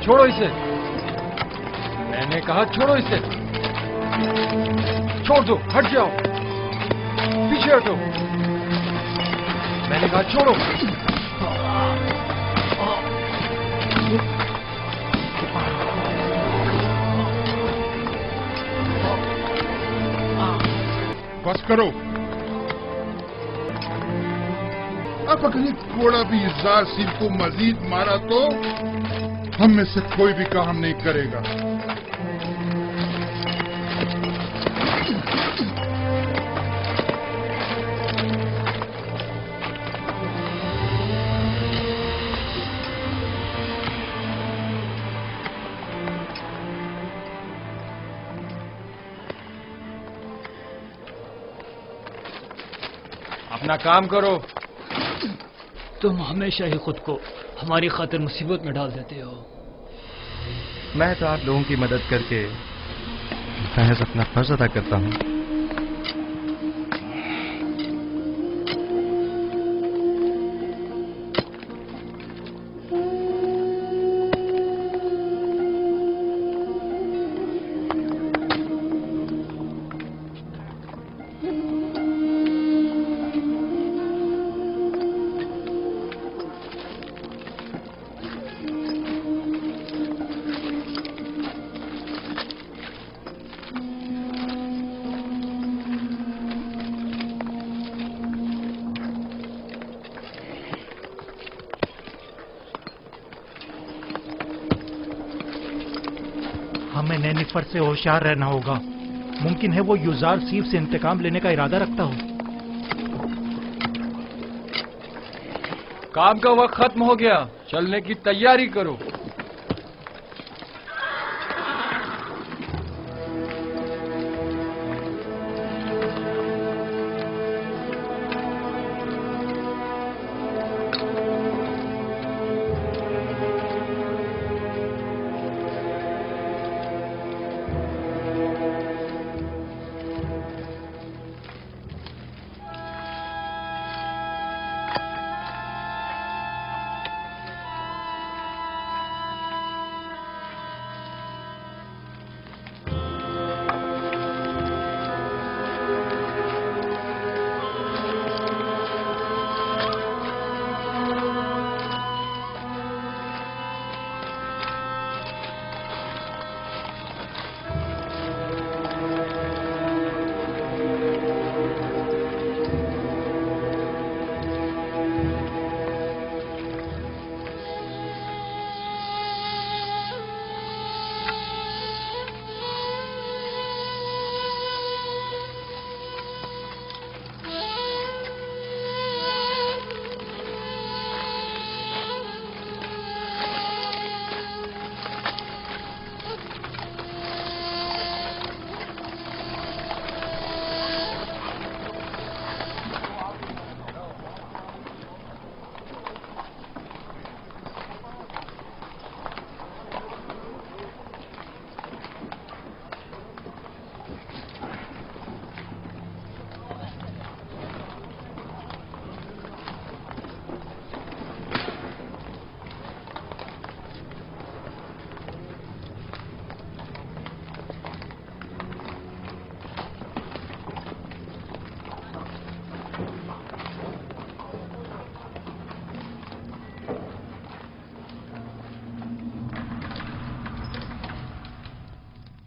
چھوڑو اسے، میں نے کہا چھوڑو اسے، چھوڑ دو، ہٹ جاؤ، پیچھے ہٹو، میں نے کہا چھوڑو۔ بس کرو، اب اگر یہ گھوڑا بھی یزدار سیف کو مزید مارا تو ہم میں سے کوئی بھی کام نہیں کرے گا۔ اپنا کام کرو۔ تم ہمیشہ ہی خود کو ہماری خاطر مصیبت میں ڈال دیتے ہو۔ میں تو آپ لوگوں کی مدد کر کے محض اپنا فرض ادا کرتا ہوں۔ ہمیں نینیفر سے ہوشیار رہنا ہوگا، ممکن ہے وہ یزدار سیف سے انتقام لینے کا ارادہ رکھتا ہو۔ کام کا وقت ختم ہو گیا، چلنے کی تیاری کرو۔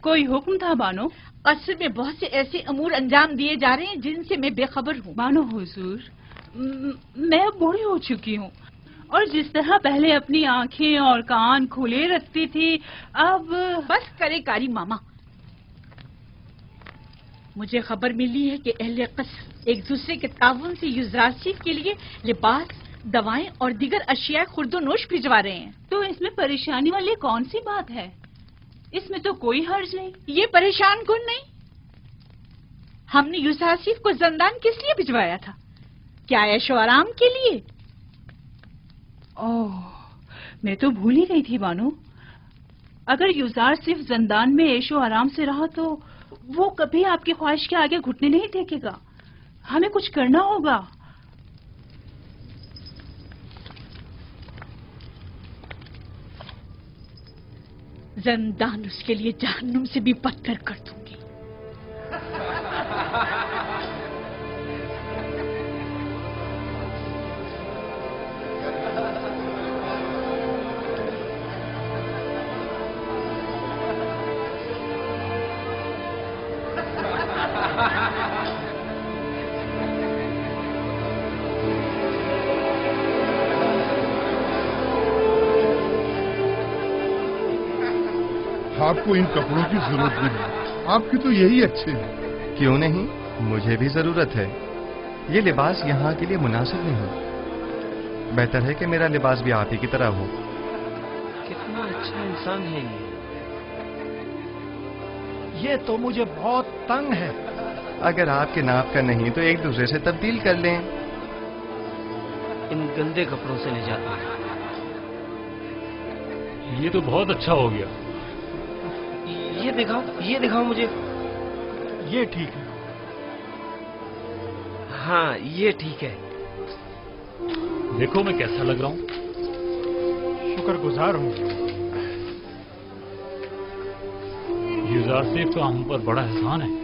کوئی حکم تھا بانو؟ قصر میں بہت سے ایسے امور انجام دیے جا رہے ہیں جن سے میں بے خبر ہوں۔ بانو حضور، میں اب بوڑھی ہو چکی ہوں، اور جس طرح پہلے اپنی آنکھیں اور کان کھلے رکھتی تھی اب بس کرے کاری ماما۔ مجھے خبر ملی ہے کہ اہل قصر ایک دوسرے کے تعاون سے یزدار کے لیے لباس، دوائیں اور دیگر اشیاء خرد و نوش بھجوا رہے ہیں۔ تو اس میں پریشانی والی کون سی بات ہے؟ اس میں تو کوئی حرج نہیں۔ یہ پریشان کن نہیں، ہم نے یزدار کو زندان کس لیے بھجوایا تھا؟ کیا عیش و آرام کے لیے؟ اوہ، میں تو بھول ہی گئی تھی بانو۔ اگر یزدار صرف زندان میں عیش و آرام سے رہا تو وہ کبھی آپ کی خواہش کے آگے گھٹنے نہیں ٹیکے گا۔ ہمیں کچھ کرنا ہوگا۔ زندان اس کے لیے جہنم سے بھی بدتر کر دوں گی۔ آپ کو ان کپڑوں کی ضرورت نہیں، آپ کے تو یہی اچھے ہیں۔ کیوں نہیں؟ مجھے بھی ضرورت ہے۔ یہ لباس یہاں کے لیے مناسب نہیں۔ بہتر ہے کہ میرا لباس بھی آپ ہی کی طرح ہو۔ کتنا اچھا انسان ہے یہ تو مجھے بہت تنگ ہے۔ اگر آپ کے ناپ کا نہیں تو ایک دوسرے سے تبدیل کر لیں۔ ان گندے کپڑوں سے نجات ملے۔ یہ تو بہت اچھا ہو گیا۔ یہ دکھاؤ مجھے۔ یہ ٹھیک ہے۔ ہاں یہ ٹھیک ہے۔ دیکھو میں کیسا لگ رہا ہوں۔ شکر گزار ہوں۔ یوزار سیف کا ہم پر بڑا احسان ہے۔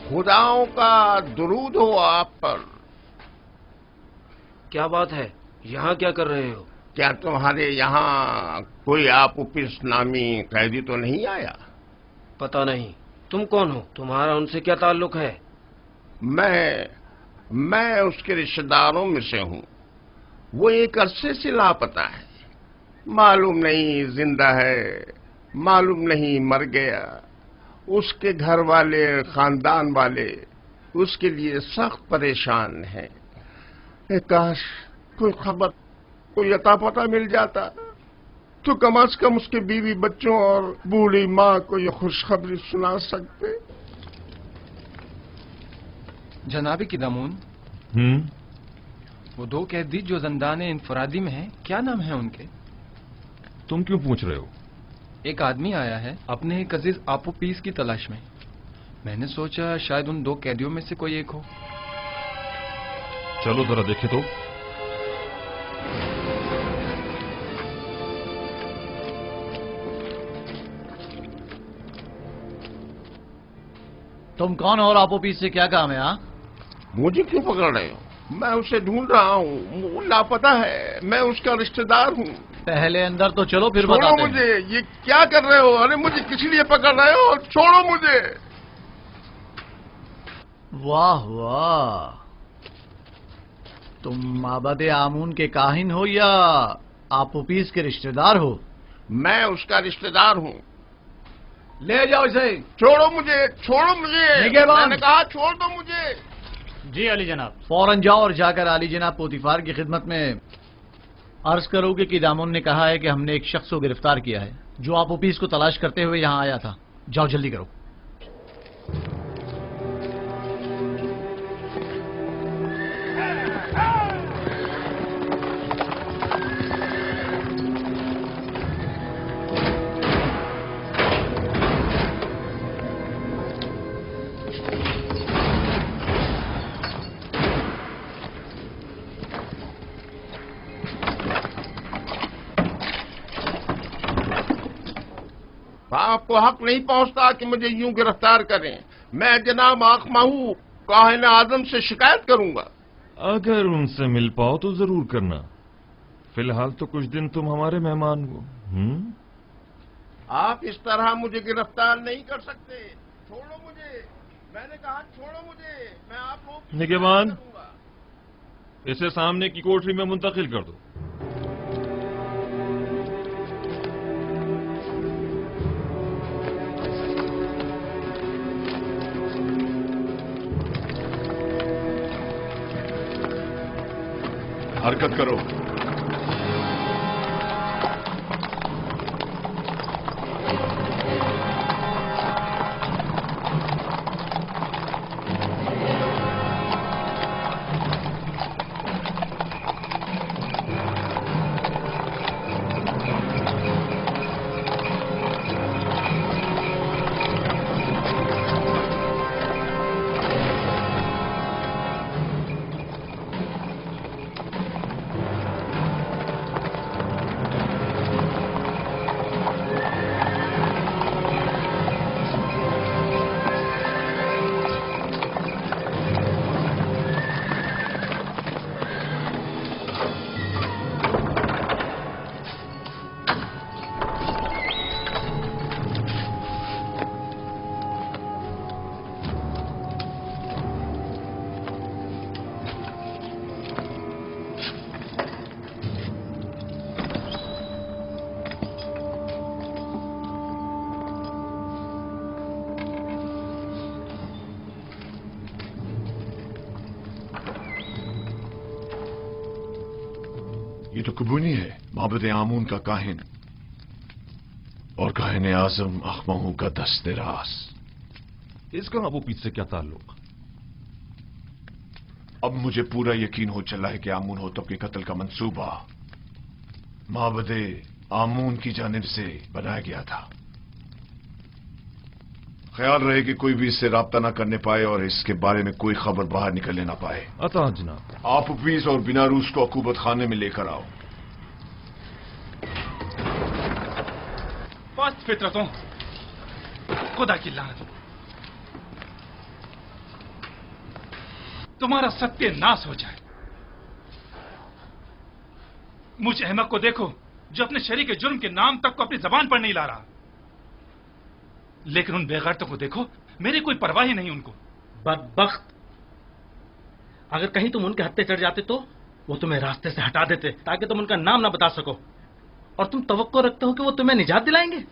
خداؤں کا درود ہو آپ پر۔ کیا بات ہے؟ یہاں کیا کر رہے ہو؟ کیا تمہارے یہاں کوئی آپوپس نامی قیدی تو نہیں آیا؟ پتہ نہیں۔ تم کون ہو؟ تمہارا ان سے کیا تعلق ہے؟ میں اس کے رشتہ داروں میں سے ہوں۔ وہ ایک عرصے سے لاپتہ ہے۔ معلوم نہیں زندہ ہے، معلوم نہیں مر گیا۔ اس کے گھر والے، خاندان والے اس کے لیے سخت پریشان ہیں۔ کاش کوئی خبر، کوئی عطا پتہ مل جاتا تو کم از کم اس کے بیوی بچوں اور بوڑھی ماں کو یہ خوشخبری سنا سکتے۔ جناب قدامون، وہ دو قیدی جو زندان انفرادی میں ہیں، کیا نام ہے ان کے؟ تم کیوں پوچھ رہے ہو؟ ایک آدمی آیا ہے اپنے ایک عزیز آپوپیس کی تلاش میں۔ میں نے سوچا شاید ان دو قیدیوں میں سے کوئی ایک ہو۔ چلو ذرا دیکھیں تو۔ تم کون ہو اور آپوپیس سے کیا کام ہے؟ ہاں مجھے کیوں پکڑ رہے ہو؟ میں اسے ڈھونڈ رہا ہوں، وہ لاپتہ ہے، میں اس کا رشتہ دار ہوں۔ پہلے اندر تو چلو پھر چھوڑو بتاتے ہیں۔ مجھے، یہ کیا کر رہے ہو؟ ارے مجھے کس لیے پکڑ رہے ہو؟ چھوڑو مجھے۔ واہ واہ، تم معبد آمون کے کاہن ہو یا آپوپیس کے رشتہ دار ہو؟ میں اس کا رشتہ دار ہوں۔ لے جاؤ اسے۔ چھوڑو مجھے، چھوڑو مجھے، نگہبان۔ میں نے کہا چھوڑ دو مجھے۔ جی علی جناب۔ فوراً جاؤ اور جا کر علی جناب پوتیفار کی خدمت میں عرض کرو کہ قدامون نے کہا ہے کہ ہم نے ایک شخص کو گرفتار کیا ہے جو آپوپیس کو تلاش کرتے ہوئے یہاں آیا تھا۔ جاؤ جلدی کرو۔ آپ کو حق نہیں پہنچتا کہ مجھے یوں گرفتار کریں۔ میں جناب آخ ماہو کاہن اعظم سے شکایت کروں گا۔ اگر ان سے مل پاؤ تو ضرور کرنا۔ فی الحال تو کچھ دن تم ہمارے مہمان ہو۔ آپ اس طرح مجھے گرفتار نہیں کر سکتے۔ چھوڑو مجھے، میں نے کہا چھوڑو مجھے، میں آپ کو نگہبان، اسے سامنے کی کوٹری میں منتقل کر دو۔ हरकत करो। ये तो कुबूनी है, माबद आमून का काहिन और काहिन आजम अखमहू का दस्ते रास। इसका अबू पीछ से क्या ताल्लुक? अब मुझे पूरा यकीन हो चला है कि आमून होतब के कत्ल का मंसूबा माबद आमून की जानिब से बनाया गया था। ख्याल रहे कि कोई भी इससे राब्ता ना करने पाए और इसके बारे में कोई खबर बाहर निकलने ना पाए। अता जनाब। आप उपीस और बिना रूस को अकूबत खाने में लेकर आओ। पास्त फितरतों, खुदा की लानत, तुम्हारा सत्यानाश हो जाए। मुझ अहमक को देखो जो अपने शरीक के जुर्म के नाम तक को अपनी जबान पर नहीं ला रहा, लेकिन उन बेगैरतों को देखो, मेरी कोई परवाह ही नहीं उनको। बदबख्त, अगर कहीं तुम उनके हत्थे चढ़ जाते तो वो तुम्हें रास्ते से हटा देते ताकि तुम उनका नाम ना बता सको, और तुम तवक्को रखते हो कि वो तुम्हें निजात दिलाएंगे।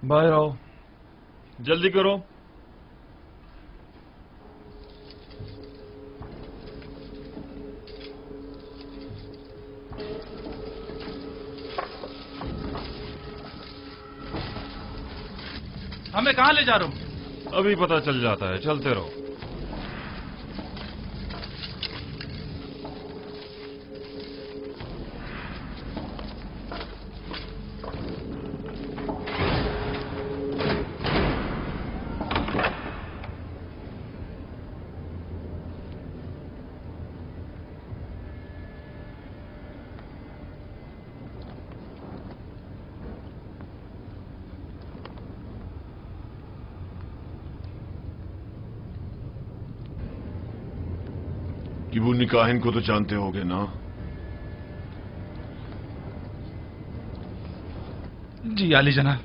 बाहर आओ, जल्दी करो। हमें कहां ले जा रहे हो? अभी पता चल जाता है, चलते रहो। किबूनी काहिन को तो जानते होगे ना? जी आली जनाब,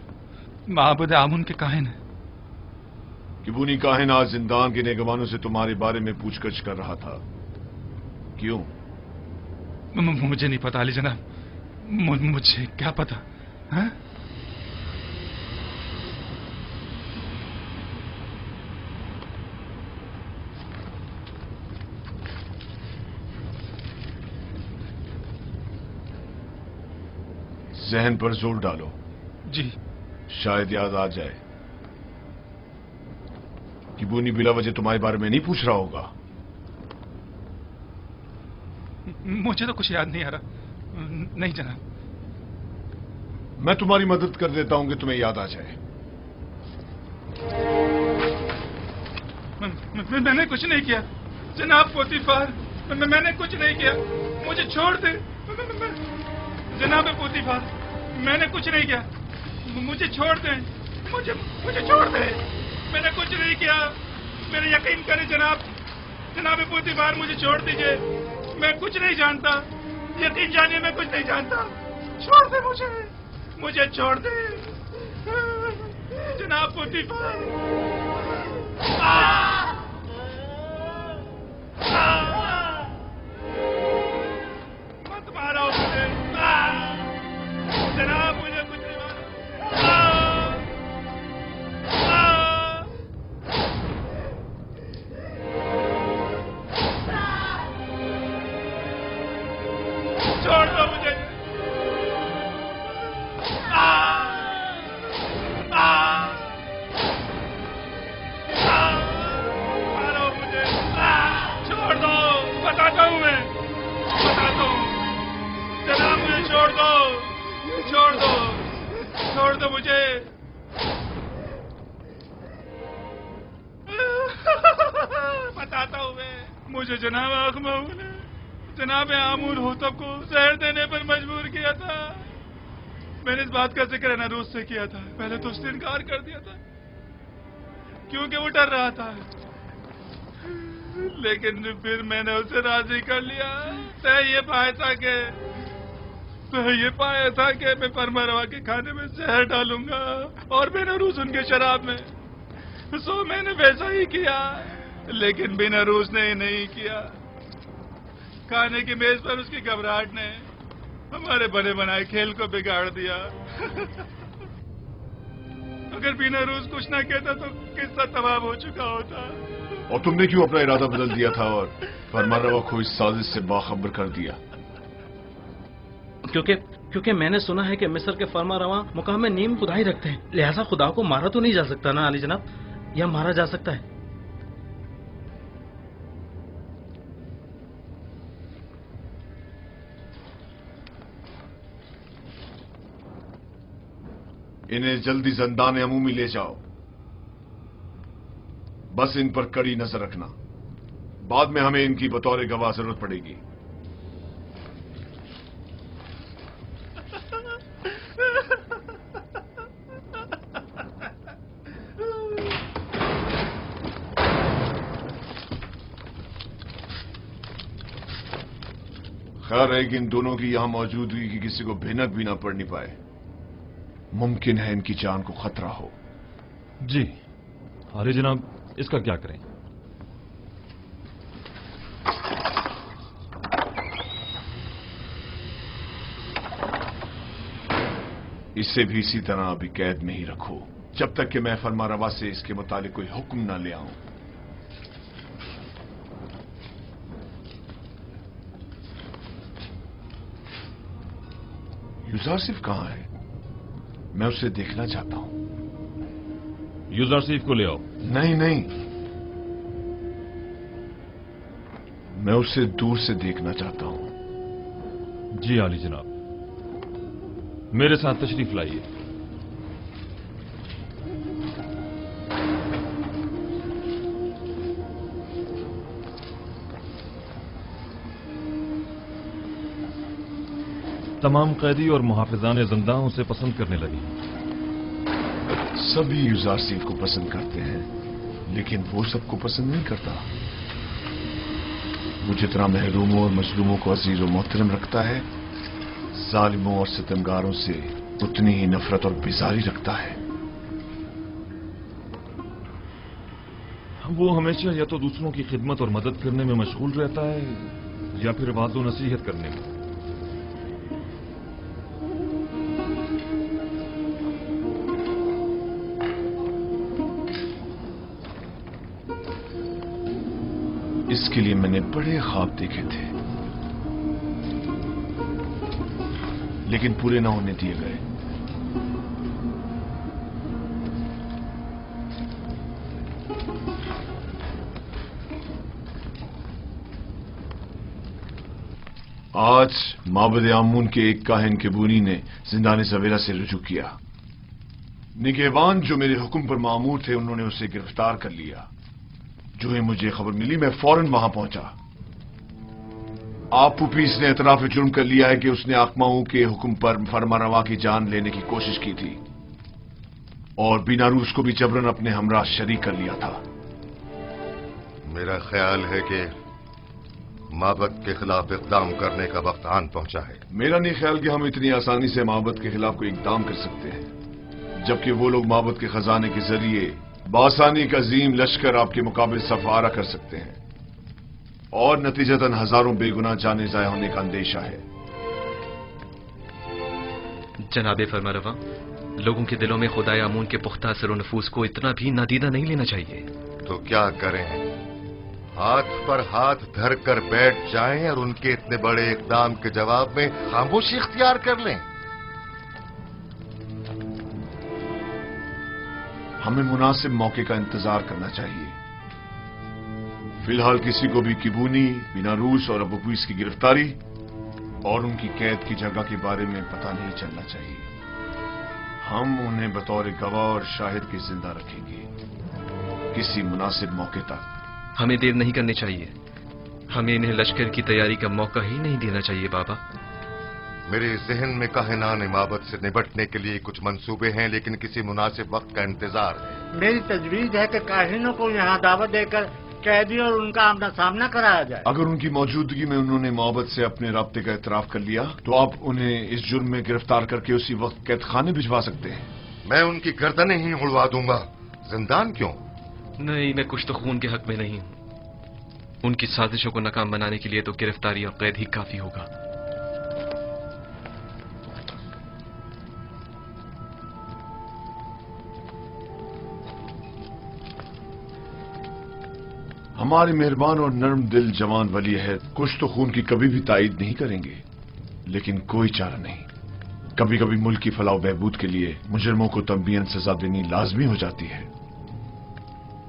माबूद आमुन के काहिन है। किबूनी काहिन आज जिंदान के नेगवानों से तुम्हारे बारे में पूछगछ कर रहा था, क्यों? मुझे नहीं पता आली जनाब, मुझे क्या पता है? जहन पर जोर डालो। जी। शायद याद आ जाए। किबूनी बिला वजह तुम्हारे बारे में नहीं पूछ रहा होगा। मुझे तो कुछ याद नहीं आ रहा। नहीं जनाब। मैं तुम्हारी मदद कर देता हूं कि तुम्हें याद आ जाए। मैंने कुछ नहीं किया जनाब पोतीफार, मैंने कुछ नहीं किया, मुझे छोड़ दे जनाब पोतीफार, मैंने कुछ नहीं किया, मुझे छोड़ दे, मुझे छोड़ दे, मैंने कुछ नहीं किया, मेरे यकीन करें जनाब पोतीफार, मुझे छोड़ दीजिए, मैं कुछ नहीं जानता, यकीन जानिए मैं कुछ नहीं जानता, छोड़ दे मुझे छोड़ दे जनाब पोतीफार। मत मारो मुझे जनाब, मुझे कुछ नहीं मारो। छोड़ दो मुझे। बताता हूँ मैं, मुझे जनाब अखमाऊ ने जनाब आमूर होतब को जहर देने पर मजबूर किया था। मैंने इस बात का जिक्र नरूस से किया था, पहले तो उसने इनकार कर दिया था क्योंकि वो डर रहा था, लेकिन फिर मैंने उसे राजी कर लिया। तय ये पाया था कि मैं परमरवा के खाने में जहर डालूंगा और बेनरूस उनके शराब में। सो मैंने वैसा ही किया, लेकिन बेनरूस ने नहीं किया। खाने की मेज पर उसकी घबराहट ने हमारे बने बनाए खेल को बिगाड़ दिया। अगर बेनरूस कुछ ना कहता तो किस्सा तमाम हो चुका होता। और तुमने क्यों अपना इरादा बदल दिया था और फरमानरवा को इस साजिश से बाखबर कर दिया? क्योंकि मैंने सुना है कि मिस्र के फरमारवा मुकाम में नीम खुदा ही रखते हैं, लिहाजा खुदा को मारा तो नहीं जा सकता ना अली जनाब, या मारा जा सकता है? इन्हें जल्दी ज़िंदान अमूमी ले जाओ, बस इन पर कड़ी नजर रखना, बाद में हमें इनकी बतौर गवाह जरूरत पड़ेगी। खैर है कि इन दोनों की यहां मौजूदगी की किसी को भिनक भी ना पड़नी पाए। मुमकिन है इनकी जान को खतरा हो। जी अरे जनाब, इसका क्या करें? इसे भी इसी तरह अभी कैद में ही रखो, जब तक कि मैं फरमारवा से इसके मुतालिक कोई हुक्म ना ले आऊं। यूजारसिफ कहां है? मैं उसे देखना चाहता हूं। यूजारसिफ को ले आओ। नहीं नहीं, मैं उसे दूर से देखना चाहता हूं। जी आली जनाब, मेरे साथ तशरीफ लाइए। तमाम कैदी और मुहाफिजान जिंदा उसे पसंद करने लगी। सभी यूजारसिफ को पसंद करते हैं, लेकिन वो सबको पसंद नहीं करता। वो जितना महरूमों और मजलूमों को अजीज और मोहतरम रखता है, जालिमों और सितमगारों से उतनी ही नफरत और बेजारी रखता है। वो हमेशा या तो दूसरों की खिदमत और मदद करने में मशगूल रहता है या फिर वाज़ो नसीहत करने में। इसके लिए मैंने बड़े ख्वाब देखे थे, लेकिन पूरे ना होने दिए गए। आज माबद आमून के एक काहिन केबूनी ने जिंदान सवेरा से रुजू किया। निगहबान जो मेरे हुक्म पर मामूर थे, उन्होंने उसे गिरफ्तार कर लिया। जो ही मुझे खबर मिली, मैं फौरन वहां पहुंचा। आप पुपीस ने एतराफ जुर्म कर लिया है कि उसने आकमाऊ के हुक्म पर फरमारवा की जान लेने की कोशिश की थी और बीनारूस को भी जबरन अपने हमरा शरीक कर लिया था। मेरा ख्याल है कि माबद के खिलाफ इक़दाम करने का वक्त आन पहुंचा है। मेरा नहीं ख्याल कि हम इतनी आसानी से माबद के खिलाफ कोई इक़दाम कर सकते हैं, जबकि वो लोग माबद के खजाने के जरिए बासानी का अजीम लश्कर आपके मुकाबले सफारा कर सकते हैं और नतीजतन हजारों बेगुनाह जाने जाया होने का अंदेशा है। जनाबे फरमारवा, लोगों के दिलों में खुदाए आमून के पुख्ता असर नफूस को इतना भी नादीदा नहीं लेना चाहिए। तो क्या करें? हाथ पर हाथ धर कर बैठ जाएं और उनके इतने बड़े इक़दाम के जवाब में खामोशी इख्तियार कर लें? हमें मुनासिब मौके का इंतजार करना चाहिए। फिलहाल किसी को भी किबूनी, बीनारूस और अबूपीस की गिरफ्तारी और उनकी कैद की जगह के बारे में पता नहीं चलना चाहिए। हम उन्हें बतौर गवाह और शाहिद के जिंदा रखेंगे किसी मुनासिब मौके तक। हमें देर नहीं करनी चाहिए। हमें इन्हें लश्कर की तैयारी का मौका ही नहीं देना चाहिए बाबा। मेरे जहन में काहिनान इमामत से निपटने के लिए कुछ मंसूबे हैं, लेकिन किसी मुनासिब वक्त का इंतजार है। मेरी तजवीज है कि काहिनों को यहाँ दावत देकर कैदी और उनका आमना सामना कराया जाए। अगर उनकी मौजूदगी में उन्होंने मोहब्बत से अपने राब्ते का इतराफ कर लिया तो आप उन्हें इस जुर्म में गिरफ्तार करके उसी वक्त कैद खाने भिजवा सकते हैं। मैं उनकी गर्दनें ही उड़वा दूंगा। जिंदान क्यों? नहीं, मैं कुछ तो खून के हक में नहीं हूं। उनकी साजिशों को नाकाम बनाने के लिए तो गिरफ्तारी और कैद ही काफी होगा। हमारे मेहरबान और नर्म दिल जवान वली अहद कुछ तो खून की कभी भी तायीद नहीं करेंगे, लेकिन कोई चारा नहीं। कभी कभी मुल्क की फलाह बहबूद के लिए मुजरमों को तंबीहन सजा देनी लाजमी हो जाती है।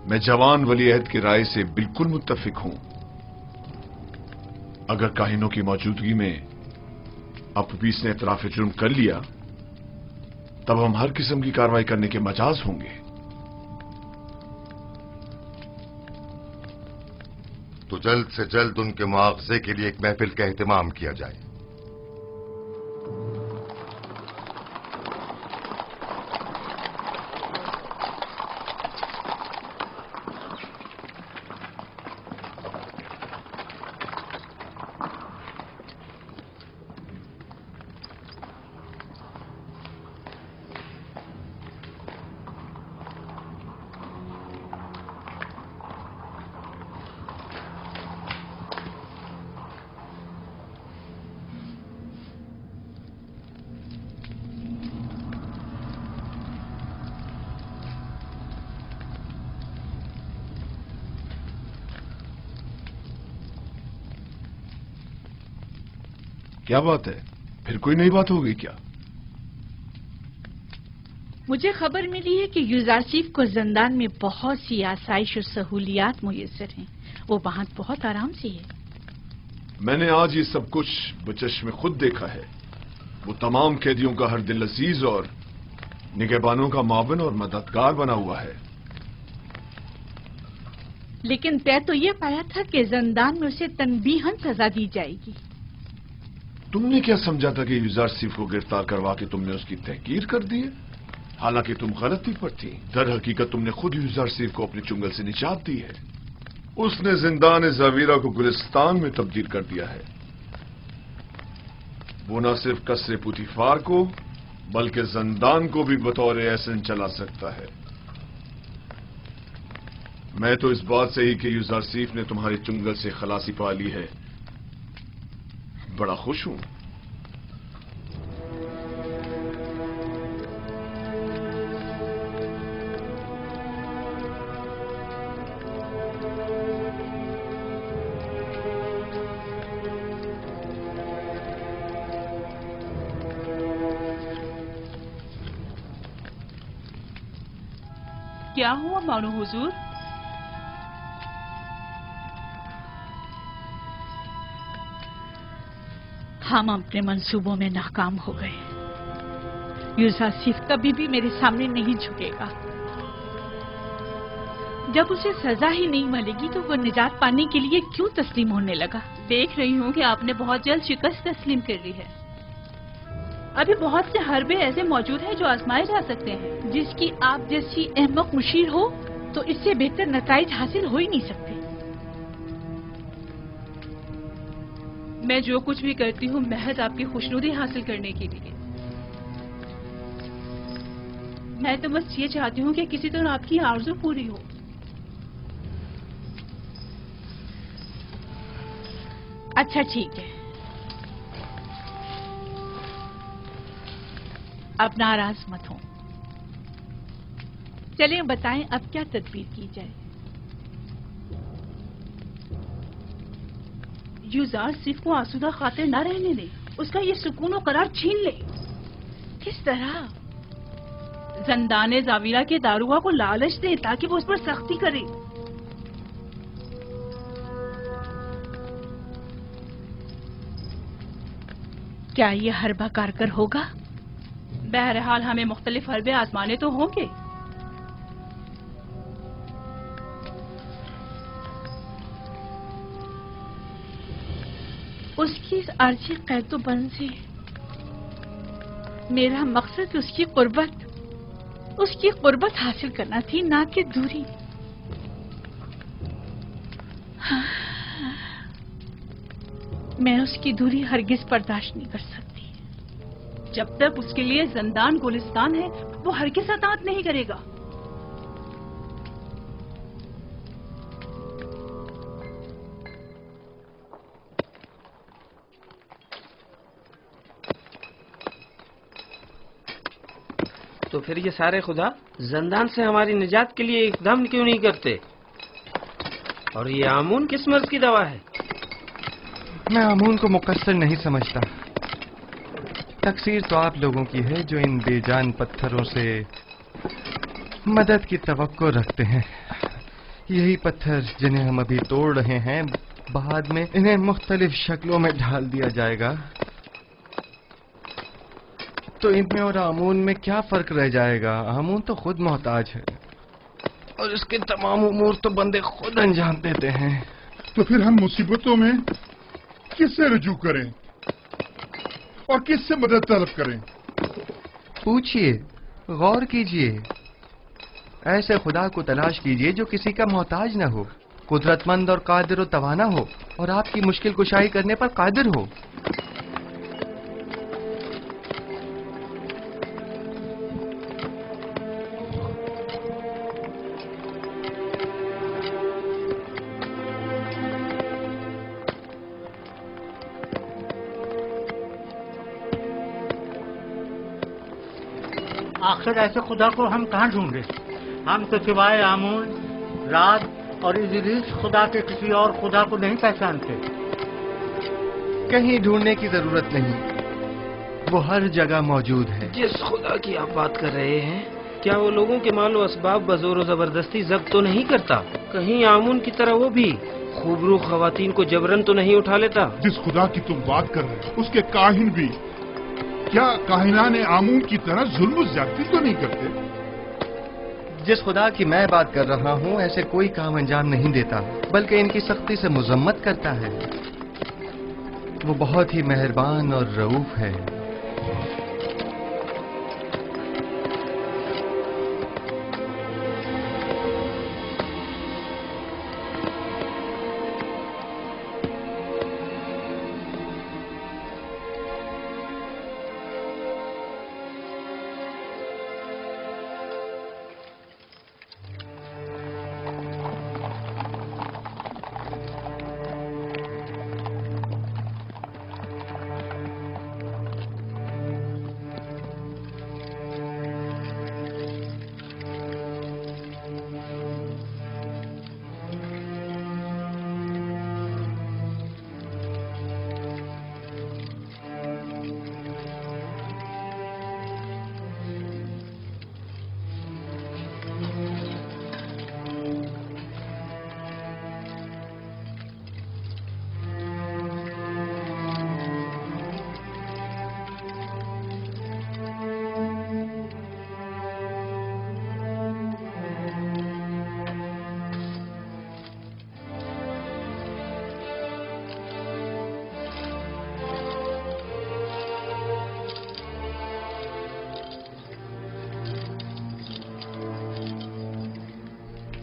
मैं जवान वली अहद की राय से बिल्कुल मुत्तफिक हूं। अगर काहिनों की मौजूदगी में अपबीस ने इतराफ जुर्म कर लिया तब हम हर किस्म की कार्रवाई करने के मजाज होंगे। तो जल्द से जल्द उनके मुआवजे के लिए एक महफिल का एहतमाम किया जाए। क्या बात है, फिर कोई नई बात हो गई क्या? मुझे खबर मिली है कि यूजारसीफ को जिंदान में बहुत सी आसाइश और सहूलियात मुयस्सर हैं। वो वहां बहुत आराम से है। मैंने आज ये सब कुछ बचश्मे खुद देखा है। वो तमाम कैदियों का हर दिल अजीज और निगहबानों का मावन और मददगार बना हुआ है। लेकिन तय तो ये पाया था कि जिंदान में उसे तनबीहन सजा दी जाएगी। तुमने क्या समझा था कि यूजारसीफ को गिरफ्तार करवा के तुमने उसकी तहकीर कर दी है? हालांकि तुम गलती पर थी। दर हकीकत तुमने खुद यूजारसीफ को अपने चुंगल से निजात दी है। उसने जिंदान ज़ावीरा को गुलिस्तान में तब्दील कर दिया है। वो न सिर्फ कसरे पुतीफार को बल्कि जिंदान को भी बतौर एहसन चला सकता है। मैं तो इस बात से ही कि यूजारसीफ ने तुम्हारे चुंगल से खलासी पा ली है बड़ा खुश हूं। क्या हुआ मानो हुजूर? हम अपने मंसूबों में नाकाम हो गए। यूजारसीफ कभी भी मेरे सामने नहीं झुकेगा। जब उसे सजा ही नहीं मिलेगी तो वो निजात पाने के लिए क्यों तस्लीम होने लगा? देख रही हूँ कि आपने बहुत जल्द शिकस्त तस्लीम कर ली है। अभी बहुत से हरबे ऐसे मौजूद हैं जो आजमाए जा सकते हैं। जिसकी आप जैसी अहमक मुशीर हो तो इससे बेहतर नताइज हासिल हो ही नहीं सकते। मैं जो कुछ भी करती हूँ महज आपकी खुशनुदी हासिल करने के लिए। मैं तो बस ये चाहती हूँ कि किसी तरह आपकी आरज़ू पूरी हो। अच्छा ठीक है, अब नाराज मत हो। चलिए बताएं अब क्या तदबीर की जाए। यूजारसीफ को आसूदा खातिर न रहने दे, उसका ये सुकून और करार छीन ले। किस तरह? जिंदान ज़ावीरा के दारुआ को लालच दे ताकि वो उस पर सख्ती करे। क्या ये हरबा कारगर होगा? बहरहाल हमें मुख्तलिफ हरबे आजमाने तो होंगे। उसकी इस आर्जी कैदोबंद से मेरा मकसद उसकी कुर्बत हासिल करना थी, ना कि दूरी। मैं उसकी दूरी हरगिज बर्दाश्त नहीं कर सकती। जब तक उसके लिए जिंदान गुलिस्तान है वो हरगिज अतात नहीं करेगा। तो फिर ये सारे खुदा जिंदान से हमारी निजात के लिए इकदाम क्यों नहीं करते? और ये आमून किस मर्ज की दवा है? मैं आमून को मुकस्सर नहीं समझता। तकसीर तो आप लोगों की है जो इन बेजान पत्थरों से मदद की तवक्को रखते हैं। यही पत्थर जिन्हें हम अभी तोड़ रहे हैं, बाद में इन्हें मुख्तलिफ शक्लों में ढाल दिया जाएगा, तो इनमें और आमून में क्या फर्क रह जाएगा? आमून तो खुद मोहताज है और इसके तमाम उमूर तो बंदे खुद अंजाम देते हैं। तो फिर हम मुसीबतों में किससे रुजू करें और किससे मदद तलब करें? पूछिए, गौर कीजिए, ऐसे खुदा को तलाश कीजिए जो किसी का मोहताज न हो, कुदरतमंद और कादिर व तवाना हो और आपकी मुश्किल कुशाई करने पर कादिर हो। आखिर ऐसे खुदा को हम कहाँ ढूंढे? हम तो सिवाय आमून, राज और इजरीस खुदा के किसी और खुदा को नहीं पहचानते। कहीं ढूंढने की जरूरत नहीं, वो हर जगह मौजूद है। जिस खुदा की आप बात कर रहे हैं, क्या वो लोगों के मालो असबाब बजोर जबरदस्ती जब्त तो नहीं करता? कहीं आमून की तरह वो भी खूबरू खवातीन को जबरन तो नहीं उठा लेता? जिस खुदा की तुम बात कर रहे हो, उसके काहिन भी क्या काहिनान आमून की तरह जुल्म ज्यादती तो नहीं करते? जिस खुदा की मैं बात कर रहा हूँ ऐसे कोई काम अंजाम नहीं देता, बल्कि इनकी सख्ती से मुजम्मत करता है। वो बहुत ही मेहरबान और रऊफ है।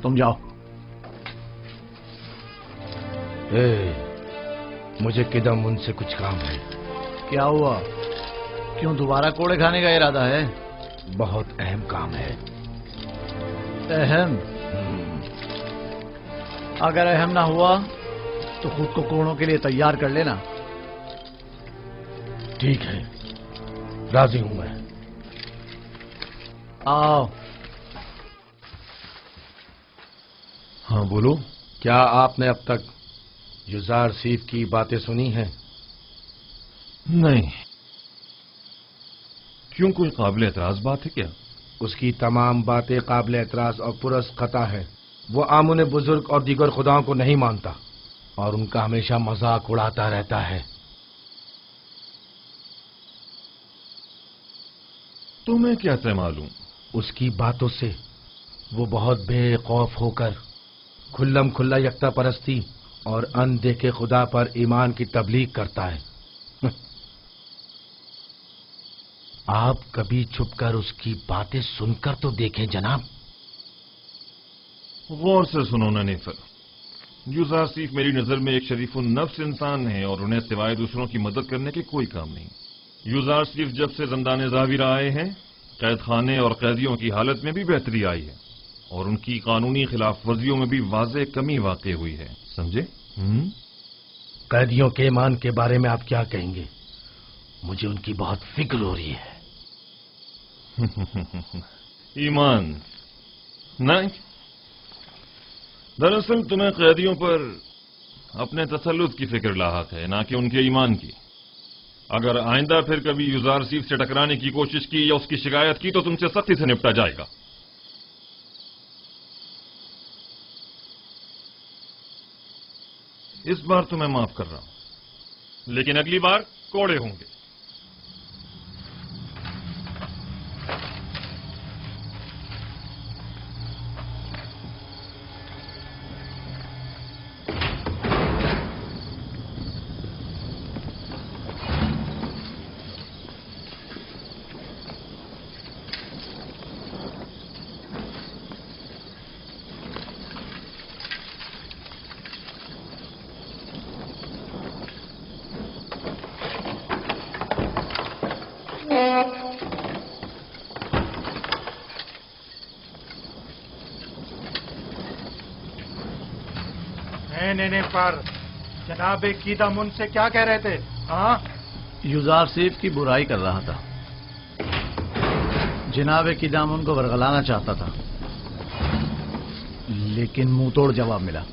तुम जाओ। मुझे किदम उनसे कुछ काम है। क्या हुआ? क्यों दोबारा कोड़े खाने का इरादा है? बहुत अहम काम है। अहम? अगर अहम ना हुआ तो खुद को कोड़ों के लिए तैयार कर लेना। ठीक है, राजी हूं मैं। आओ। हाँ बोलो। क्या आपने अब तक युजार सीफ की बातें सुनी हैं? नहीं। क्यों, कोई काबिल एतराज बात है क्या? उसकी तमाम बातें काबिल एतराज और पुरस खता है। वो आमुन बुजुर्ग और दीगर खुदाओं को नहीं मानता और उनका हमेशा मजाक उड़ाता रहता है। तुम्हें कैसे मालूम? उसकी बातों से वो बहुत बेखौफ होकर खुल्लम खुल्ला यकता परस्ती और अनदेखे खुदा पर ईमान की तबलीग करता है। आप कभी छुपकर उसकी बातें सुनकर तो देखें जनाब। गौर से सुनो ना नेफर, यूजारसीफ मेरी नजर में एक शरीफुन नफ्स इंसान है और उन्हें सिवाय दूसरों की मदद करने के कोई काम नहीं। यूजारसीफ जब से ज़िंदाने ज़ाहिर आए हैं, कैद खाने और कैदियों की हालत में भी बेहतरी आई है और उनकी कानूनी खिलाफ वर्जियों में भी वाज़ेह कमी वाक़ई हुई है। समझे? कैदियों के ईमान के बारे में आप क्या कहेंगे? मुझे उनकी बहुत फिक्र हो रही है। ईमान नहीं, दरअसल तुम्हें कैदियों पर अपने तसल्लुत की फिक्र लाहक है, ना कि उनके ईमान की। अगर आइंदा फिर कभी यूजारसीफ से टकराने की कोशिश की या उसकी शिकायत की तो तुमसे सख्ती से निपटा जाएगा। इस बार तो मैं माफ कर रहा हूं, लेकिन अगली बार कोड़े होंगे। नहीं पर जनाब कीदामुन से क्या कह रहे थे? हाँ, यूजारसीफ की बुराई कर रहा था। जनाब कीदामुन को वरगलाना चाहता था, लेकिन मुंह तोड़ जवाब मिला।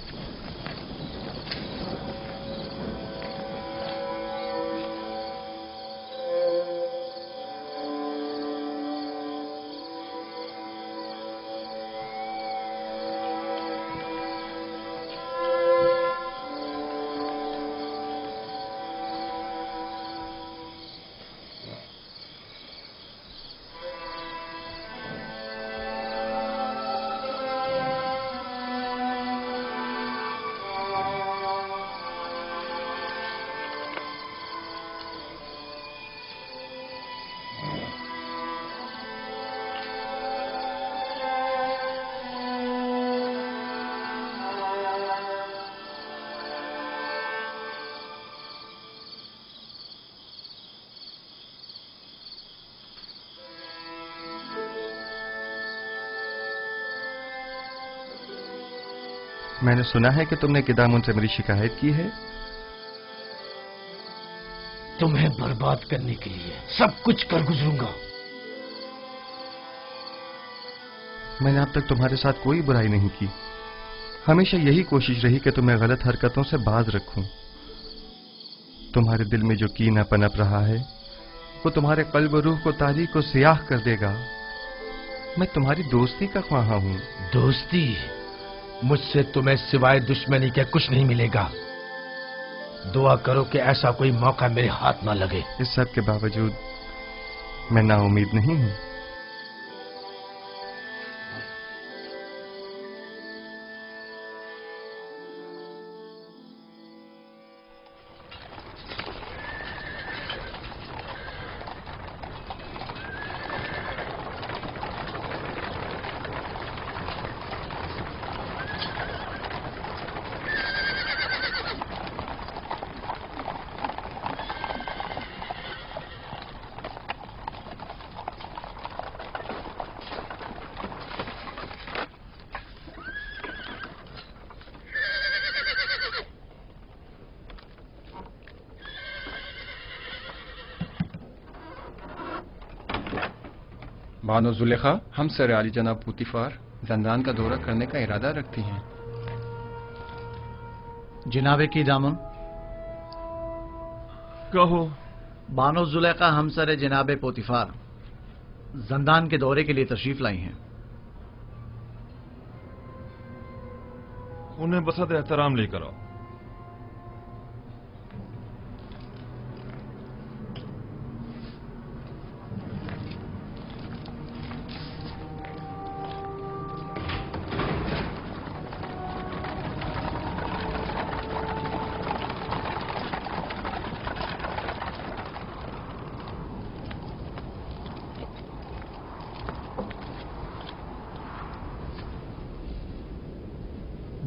मैंने सुना है कि तुमने किदामुन से मेरी शिकायत की है। तुम्हें बर्बाद करने के लिए सब कुछ कर गुजरूंगा। मैंने अब तक तुम्हारे साथ कोई बुराई नहीं की। हमेशा यही कोशिश रही कि तुम्हें गलत हरकतों से बाज रखूं। तुम्हारे दिल में जो कीना पनप रहा है वो तुम्हारे कल्ब रूह को तारीख को सियाह कर देगा। मैं तुम्हारी दोस्ती का ख्वाहा हूं। दोस्ती? मुझसे तुम्हें सिवाय दुश्मनी के कुछ नहीं मिलेगा। दुआ करो कि ऐसा कोई मौका मेरे हाथ न लगे। इस सब के बावजूद मैं नाउम्मीद नहीं हूं। बानो जुलेखा, हम सर आली जनाब पुतिफार जंदान का दौरा करने का इरादा रखती हैं। जनाब की दामन कहो। बानो जुलेखा हमसर जनाब पोतिफार जंदान के दौरे के लिए तशरीफ लाई हैं। उन्हें बसत एहतराम लेकर आओ।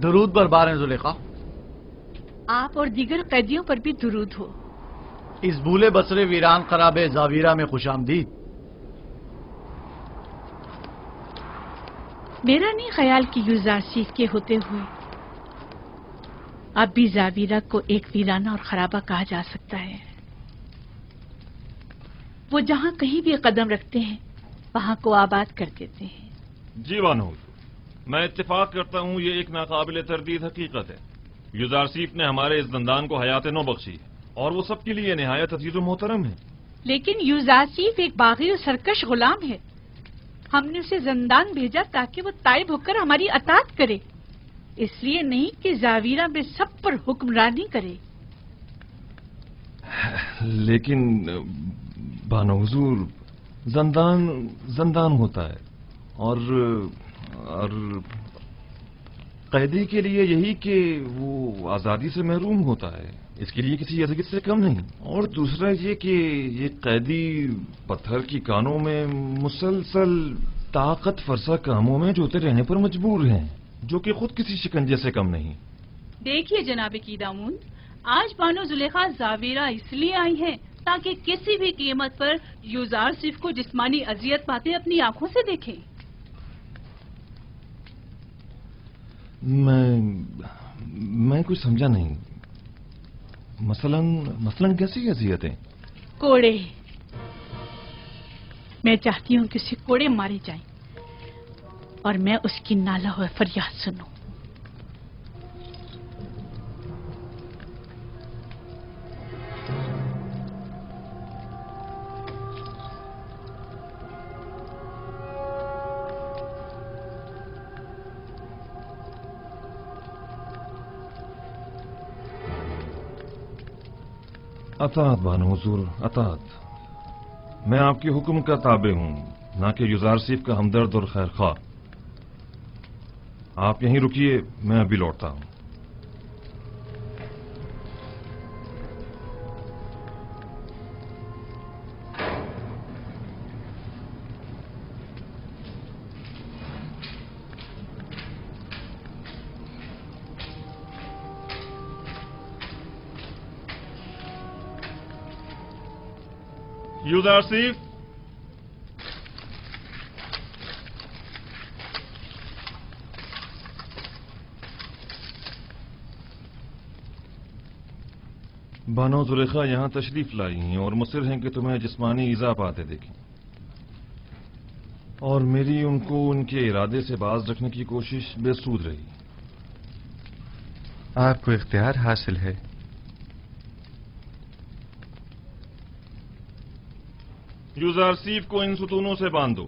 درود بربار ہیں زلیخا. آپ اور دیگر قیدیوں پر بھی درود ہو. اس بھولے بسرے ویران خراب زاویرہ میں خوش آمدید. میرا نہیں خیال کہ یوزارسیف کے ہوتے ہوئے اب بھی زاویرہ کو ایک ویرانہ اور خرابہ کہا جا سکتا ہے. وہ جہاں کہیں بھی قدم رکھتے ہیں وہاں کو آباد کر دیتے ہیں. جی بانو، میں اتفاق کرتا ہوں یہ ایک ناقابل تردید حقیقت ہے. یوزارسیف نے ہمارے اس زندان کو حیات نو بخشی ہے اور وہ سب کے لیے نہایت عزیز و محترم ہے. لیکن یوزارسیف ایک باغی اور سرکش غلام ہے. ہم نے اسے زندان بھیجا تاکہ وہ تائب ہو کر ہماری اطاعت کرے، اس لیے نہیں کہ زاویرہ میں سب پر حکمرانی کرے. لیکن بانو حضور، زندان ہوتا ہے اور قیدی کے لیے یہی کہ وہ آزادی سے محروم ہوتا ہے، اس کے لیے کسی اذیت سے کم نہیں. اور دوسرا یہ کہ یہ قیدی پتھر کی کانوں میں مسلسل طاقت فرسا کاموں میں جوتے رہنے پر مجبور ہیں، جو کہ خود کسی شکنجے سے کم نہیں. دیکھیے جناب قیدامون، آج بانو زلیخا زاویرہ اس لیے آئی ہیں تاکہ کسی بھی قیمت پر یوزارسیف کو جسمانی اذیت پاتے اپنی آنکھوں سے دیکھیں. میں کچھ سمجھا نہیں. مثلاً کیسی اذیتیں؟ کوڑے. میں چاہتی ہوں کہ اسے کوڑے مارے جائیں اور میں اس کی نالہ و فریاد سنوں. اطاعت بانو حضور، اطاعت. میں آپ کے حکم کا تابع ہوں، نہ کہ یوزارسیف کا ہمدرد اور خیر خواہ. آپ یہیں رکیے، میں ابھی لوٹتا ہوں. یوزارسیف، بانو زلیخا یہاں تشریف لائی ہیں اور مصر ہیں کہ تمہیں جسمانی ایذا پاتے دیکھیں، اور میری ان کو ان کے ارادے سے باز رکھنے کی کوشش بے سود رہی. آپ کو اختیار حاصل ہے. یوزارسیف کو ان ستونوں سے باندھو.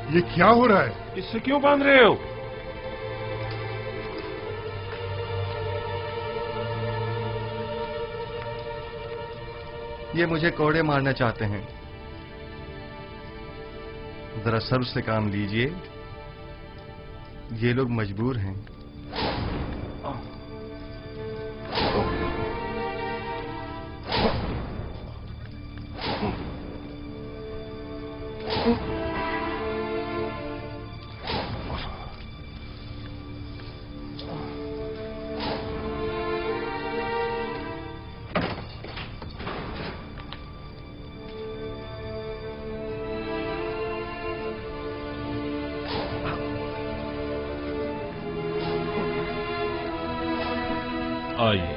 یہ کیا ہو رہا ہے؟ اس سے کیوں باندھ رہے ہو؟ یہ مجھے کوڑے مارنا چاہتے ہیں. ذرا صبر سے کام لیجئے، یہ لوگ مجبور ہیں. آئیے.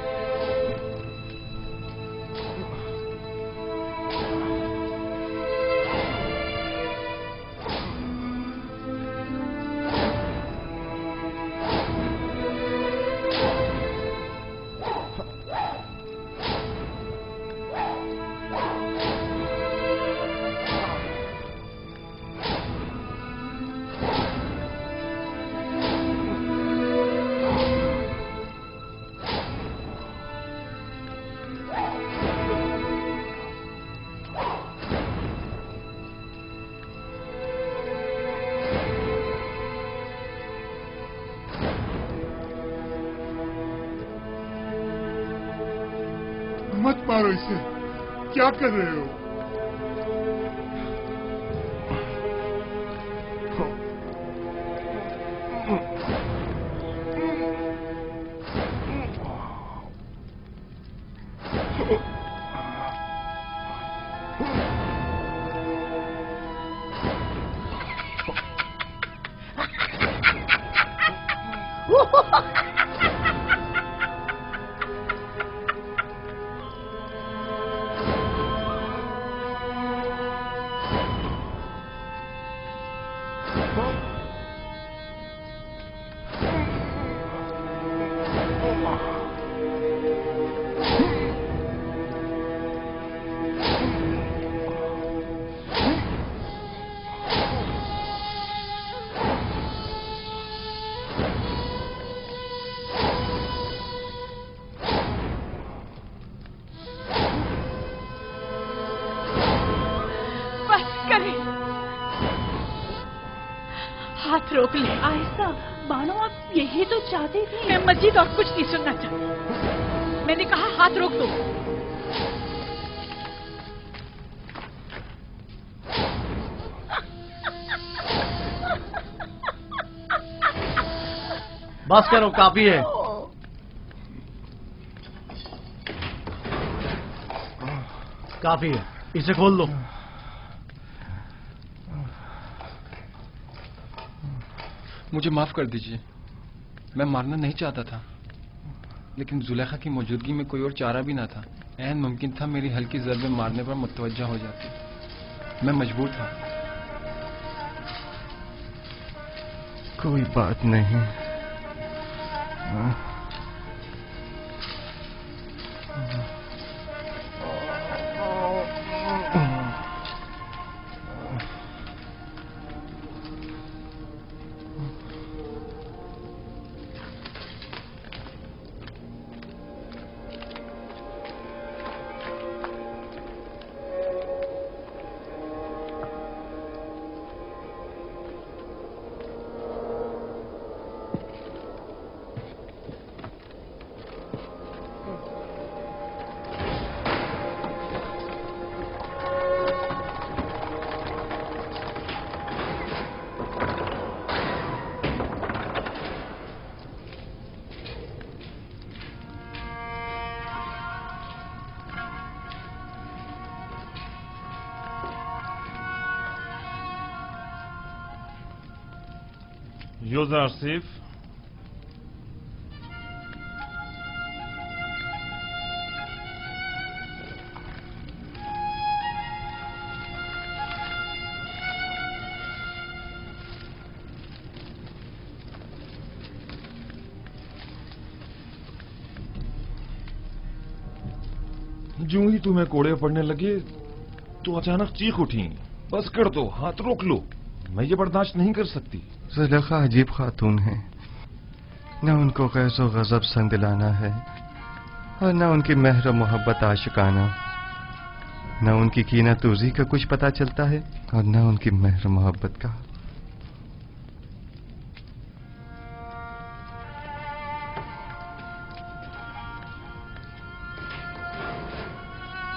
मत मारो इसे, क्या कर रहे हो? हाथ रोक ले। आहिस्ता, बानो आप यही तो चाहते थे। मैं मजीद और कुछ नहीं सुनना चाहती। मैंने कहा हाथ रोक दो। बस करो, काफी है। काफी है, इसे खोल दो। मुझे माफ कर दीजिए, मैं मारना नहीं चाहता था, लेकिन जुलेखा की मौजूदगी में कोई और चारा भी ना था। ऐन मुमकिन था मेरी हल्की ज़रबे मारने पर मुतवज्जा हो जाती। मैं मजबूर था। कोई बात नहीं। यूज़र आसिफ, जो ही तुम्हें कोड़े पड़ने लगे तो अचानक चीख उठी। बस कर दो, हाथ रोक लो, मैं ये बर्दाश्त नहीं कर सकती। जुलेखा अजीब खातून है, न उनको गैज़ो गज़ब संदिलाना है और न उनकी मेहर मोहब्बत आशिकाना, न उनकी कीना तूज़ी का कुछ पता चलता है और न उनकी मेहर मोहब्बत का।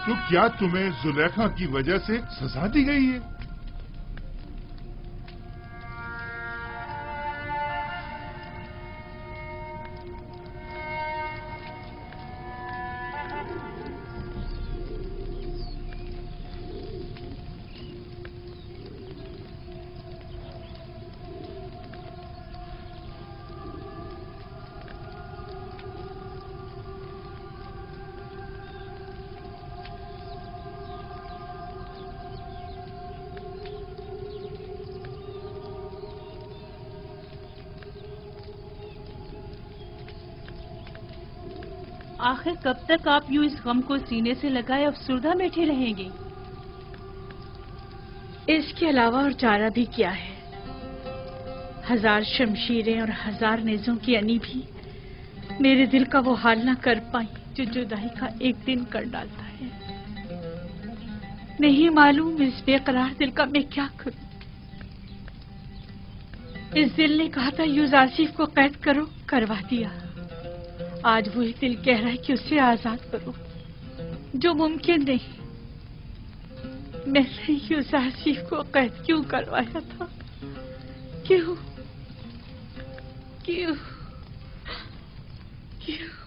तो क्या तुम्हें जुलेखा की वजह से सजा दी गई है? आखिर कब तक आप यूं इस गम को सीने से लगाए अफसुर्दा बैठे रहेंगे? इसके अलावा और चारा भी क्या है? हजार शमशीरें और हजार नेज़ों की अनी भी मेरे दिल का वो हाल ना कर पाई जो जुदाई का एक दिन कर डालता है। नहीं मालूम इस बेकरार दिल का मैं क्या करूं। इस दिल ने कहा था यूज़ आसिफ को कैद करो, करवा दिया। आज वही दिल कह रहा है कि उसे आजाद करो। जो मुमकिन नहीं। मैंने यूजारसीफ को कैद क्यों करवाया था? क्यों क्यों क्यों?